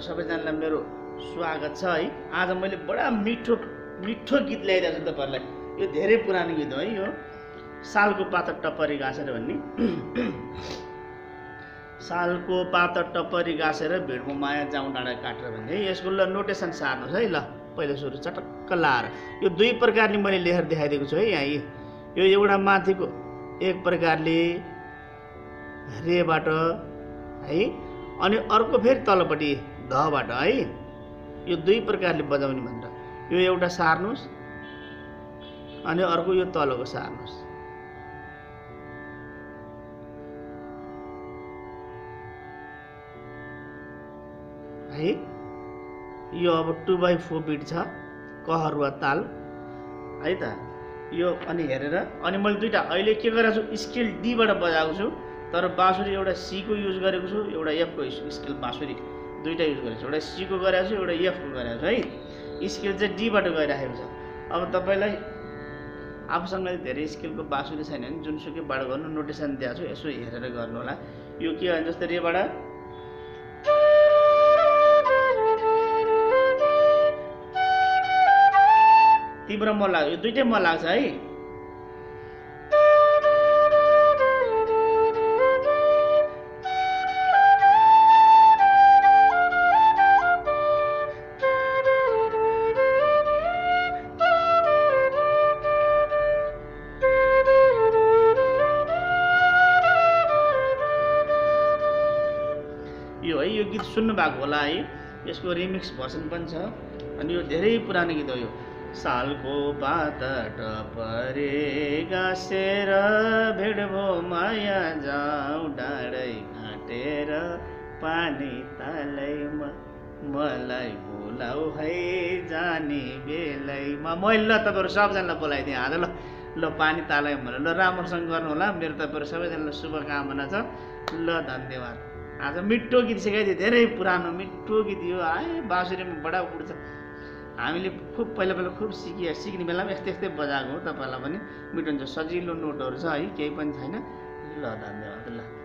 सबैजनालाई मेरो स्वागत छ है। आज मैले बडा मिठो गीत ल्याइदिएको छु तपाईहरुलाई। यो धेरै पुरानो गीत हो है। यो सालको पाता टपरी गासेर भन्ने। सालको पाता टपरी गासेर भिडको माया जाउँ डाँडा काटेर भन्ने। यसको ल नोटेसन सार्नुहोस् है। ल पहिलो सुरु चटक्क लाएर यो दुई प्रकारले मैले लेखेर देखाइदिएको छु है। यहाँ यो एउटा माथिको एक प्रकारले रेबाट है, अनि अर्को फेरि तलपट्टि धबाट है। यो दुई प्रकारले बजाउने भनेर यो एउटा सार्नुहोस् अनि अर्को यो तलको सार्नुहोस् है। यो अब 2/4 बिट छ कहरुवा ताल है त। यो अनि हेरेर अनि मैले दुईटा अहिले के गरेको छु स्केल डी बाट बजाएको छु, तर बाँसुरी एउटा सी को युज गरेको छु, एउटा एफ को स्केल बाँसुरी दुईटा युज गरेको छु। एउटा सी को गरेको छु, एउटा एफ को गरेको छु है। स्केल चाहिँ डी बाट गइराखेको छ। अब तपाईलाई आफूसँग धेरै स्केलको बाँसुरी छैन भने जुनसुकै बाट गर्नु, नोटेसन दिएको छु यसो हेरेर गर्नु होला। यो के हो जस्तै रेबाट तीव्र म लाग्छ, यो दुईटै म लाग्छ है। यो है, यो गीत सुन्नु भएको होला है। यसको रिमिक्स भर्सन पनि छ। अनि यो धेरै पुरानो गीत हो। यो सालको पाता टपरे गासेर भेडभो माया जाउँ डाँडै काटेर पानी तालैमा मलाई बोलाऊ है जाने बेलैमा। मैले ल तपाईँहरू सबजनालाई बोलाइदिएँ आज। ल पानी तालैमा भनेर ल राम्रोसँग गर्नु होला। मेरो तपाईँहरू सबैजनालाई शुभकामना छ। ल धन्यवाद। आज मिठो गीत सिकाइदिए, धेरै पुरानो मिठो गीत यो है। बाँसुरीमा बडा उड्छ। हामीले खुब पहिला खुब सिक्ने बेलामा यस्तै बजाएको हो। तपाईँहरूलाई पनि मिठो हुन्छ। सजिलो नोटहरू छ है, केही पनि छैन। ल धन्यवाद। ल